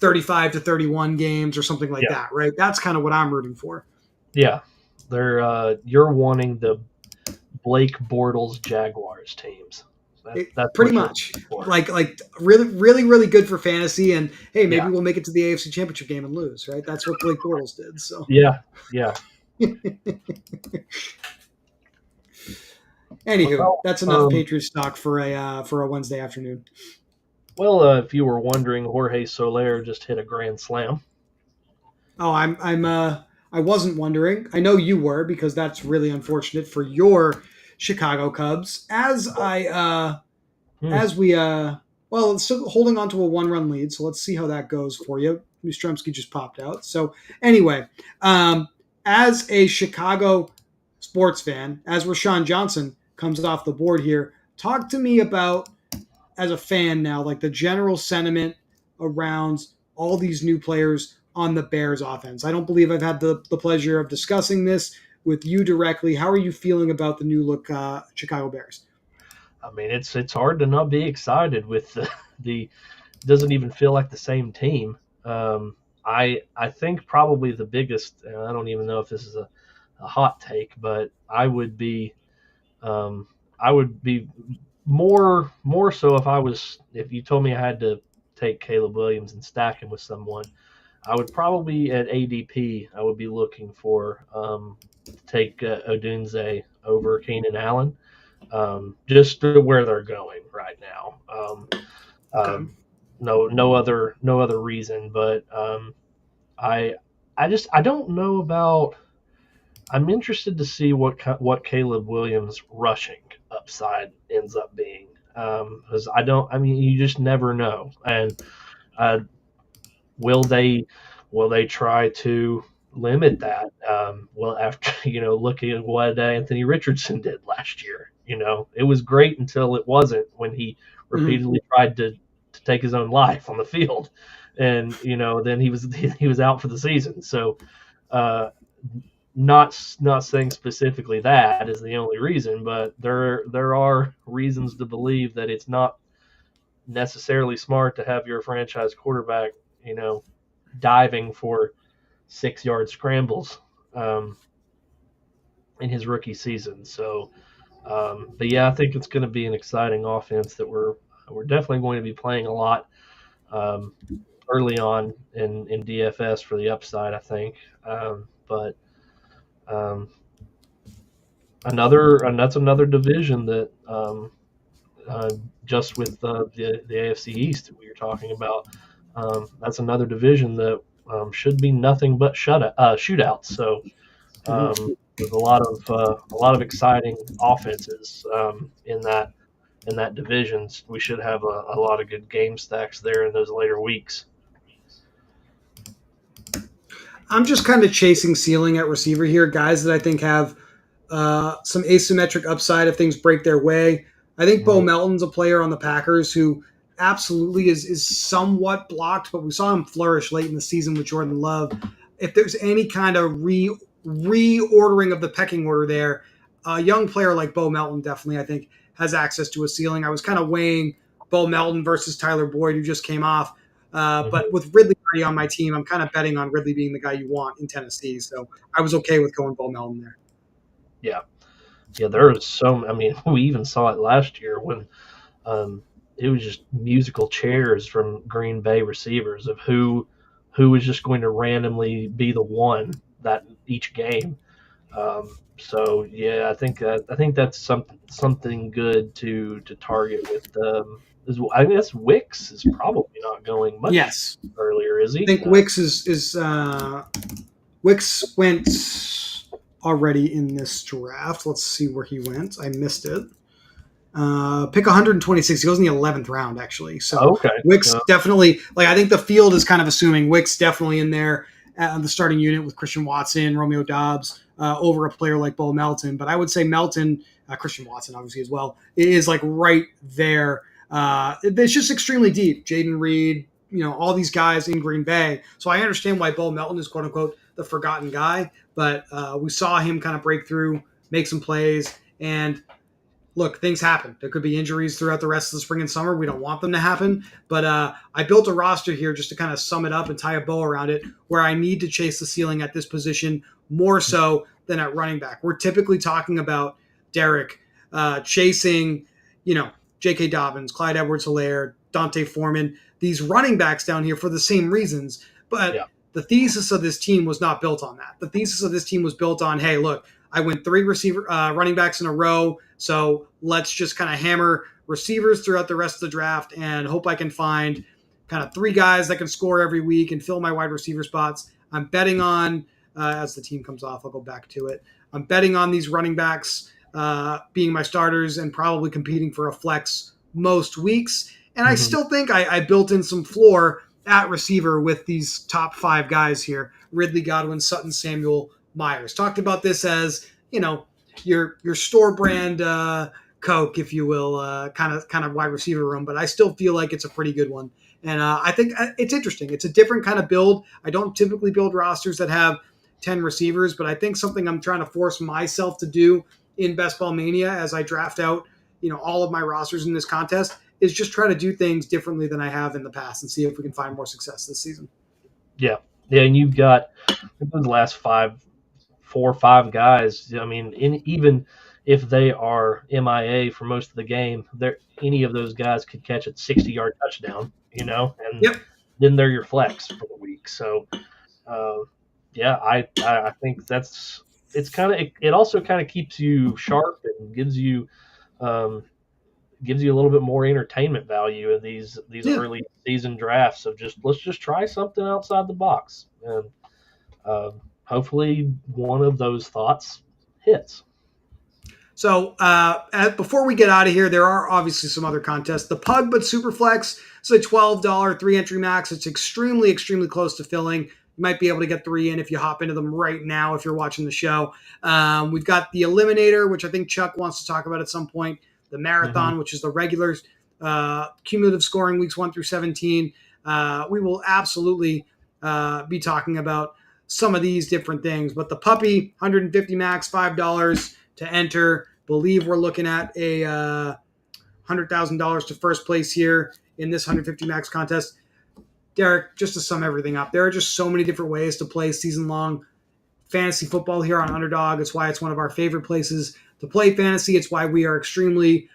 35 to 31 games or something like yeah, that, right? That's kind of what I'm rooting for. yeah. They're you're wanting the Blake Bortles Jaguars teams. That's Pretty what you're much looking for. like really really really good for fantasy, and hey, maybe Yeah, we'll make it to the AFC Championship game and lose, right? That's what Blake Bortles did. So yeah, yeah. anywho, Well, that's enough Patriots talk for a Wednesday afternoon. if you were wondering, Jorge Soler just hit a grand slam. Oh, I wasn't wondering. I know you were because that's really unfortunate for your Chicago Cubs. Hmm. As we well, it's still holding on to a 1-run lead, so let's see how that goes for you. Yastrzemski just popped out. So anyway, as a Chicago sports fan, as Rashawn Johnson comes off the board here, talk to me about as a fan now, like the general sentiment around all these new players on the Bears offense. I don't believe I've had the pleasure of discussing this with you directly. How are you feeling about the new look Chicago Bears? I mean, it's hard to not be excited with the doesn't even feel like the same team. I think probably the biggest. I don't even know if this is a hot take, but um, I would be more so if you told me I had to take Caleb Williams and stack him with someone. I would probably at ADP. I would be looking for to take Odunze over Keenan Allen, just to where they're going right now. Uh, Okay. no other reason, but I I don't know about. I'm interested to see what Caleb Williams rushing upside ends up being, because I don't. I mean, you just never know. And uh, will they will they try to limit that? Well, after looking at what Anthony Richardson did last year, it was great until it wasn't when he Mhm. repeatedly tried to take his own life on the field, and then he was out for the season. So. Uh, not saying specifically that is the only reason, but there are reasons to believe that it's not necessarily smart to have your franchise quarterback, you know, diving for 6 yard scrambles um, in his rookie season. So, but yeah, I think it's going to be an exciting offense that we're definitely going to be playing a lot um, early on in DFS for the upside. I think, but um, and that's another division that uh, just with the AFC East that we were talking about. That's another division that should be nothing but shootouts. So Mhm. there's a lot of exciting offenses in that division. We should have a lot of good game stacks there in those later weeks. I'm just kind of chasing ceiling at receiver here, guys that I think have some asymmetric upside if things break their way. I think Bo Mhm. Melton's a player on the Packers who absolutely is somewhat blocked, but we saw him flourish late in the season with Jordan Love. If there's any kind of reordering of the pecking order there, a young player like Bo Melton definitely, I think, has access to a ceiling. I was kind of weighing Bo Melton versus Tyler Boyd, who just came off. But Mhm. with Ridley already on my team, I'm kind of betting on Ridley being the guy you want in Tennessee. So I was okay with going Bo Melton there. Yeah, yeah. There is so. I mean, we even saw it last year when Um, it was just musical chairs from Green Bay receivers of who was just going to randomly be the one that each game. So yeah, I think that's something good to target with. I guess Wicks is probably not going much Yes, earlier, is I he? think Wicks is Wicks went already in this draft. Let's see where he went. I missed it. Pick 126. He goes in the 11th round, actually. So Okay. Wicks definitely, like, I think the field is kind of assuming Wicks definitely in there on the starting unit with Christian Watson, Romeo Dobbs, over a player like Bo Melton. But I would say Melton, Christian Watson, obviously, as well, is like right there. It's just extremely deep. Jaden Reed, all these guys in Green Bay. So I understand why Bo Melton is quote unquote the forgotten guy. But we saw him kind of break through, make some plays, and look, things happen. There could be injuries throughout the rest of the spring and summer. We don't want them to happen. But I built a roster here just to kind of sum it up and tie a bow around it, where I need to chase the ceiling at this position more so than at running back. We're typically talking about Derek chasing, J.K. Dobbins, Clyde Edwards-Helaire, Dante Foreman, these running backs down here for the same reasons. But Yeah. the thesis of this team was not built on that. The thesis of this team was built on, hey, look, I went three running backs in a row. So let's just kind of hammer receivers throughout the rest of the draft and hope I can find kind of three guys that can score every week and fill my wide receiver spots. I'm betting on, as the team comes off, I'll go back to it. I'm betting on these running backs being my starters and probably competing for a flex most weeks. And I Hmm. still think I built in some floor at receiver with these top five guys here: Ridley, Godwin, Sutton, Samuel, Myers. Talked about this as, your store brand Coke, if you will, kind of wide receiver room, but I still feel like it's a pretty good one. And I think it's interesting. It's a different kind of build. I don't typically build rosters that have 10 receivers, but I think something I'm trying to force myself to do in Best Ball Mania as I draft out, all of my rosters in this contest is just try to do things differently than I have in the past and see if we can find more success this season. Yeah. Yeah, and you've got the last 4 or 5 guys. I mean, even if they are MIA for most of the game, any of those guys could catch a 60-yard touchdown, and Yep. then they're your flex for the week. So, uh, yeah, I think it's kind of it also kind of keeps you sharp and um, gives you a little bit more entertainment value in these Yeah. early season drafts of just let's just try something outside the box, and hopefully one of those thoughts hits. So before we get out of here, there are obviously some other contests. The Pug but Superflex is a $12 3 entry max. It's extremely, extremely close to filling. You might be able to get 3 in if you hop into them right now if you're watching the show. We've got the Eliminator, which I think Chuck wants to talk about at some point. The Marathon, which is the regular cumulative scoring weeks 1 through 17. We will absolutely be talking about some of these different things. But the Puppy, 150 max, $5 to enter. Believe we're looking at a $100,000 to first place here in this 150 max contest. Derek, just to sum everything up, there are just so many different ways to play season long fantasy football here on Underdog. It's why it's one of our favorite places to play fantasy. It's why we are extremely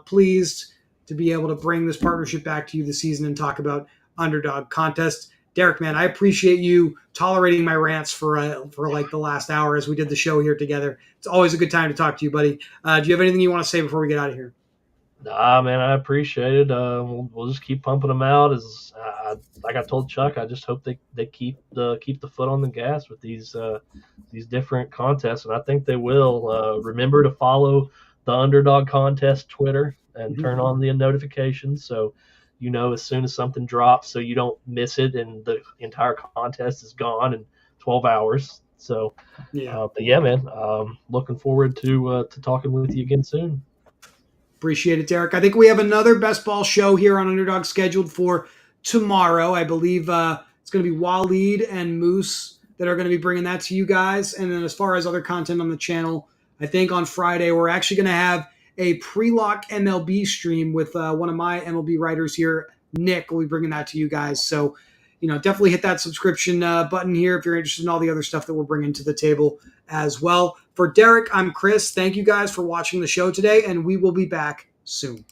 pleased to be able to bring this partnership back to you this season and talk about Underdog contests. Derek, man, I appreciate you tolerating my rants for like the last hour as we did the show here together. It's always a good time to talk to you, buddy. Do you have anything you want to say before we get out of here? Nah, man, I appreciate it. We'll just keep pumping them out. As like I told Chuck, I just hope they keep the foot on the gas with these different contests, and I think they will. Remember to follow the Underdog Contest Twitter and turn on the notifications so as soon as something drops, so you don't miss it and the entire contest is gone in 12 hours. So, Yeah. but yeah, man, looking forward to talking with you again soon. Appreciate it, Derek. I think we have another best ball show here on Underdog scheduled for tomorrow. I believe it's going to be Waleed and Moose that are going to be bringing that to you guys. And then as far as other content on the channel, I think on Friday we're actually going to have a pre-lock MLB stream with one of my MLB writers here, Nick. Will be bringing that to you guys. So, definitely hit that subscription button here if you're interested in all the other stuff that we're bringing to the table as well. For Derek, I'm Chris. Thank you guys for watching the show today, and we will be back soon.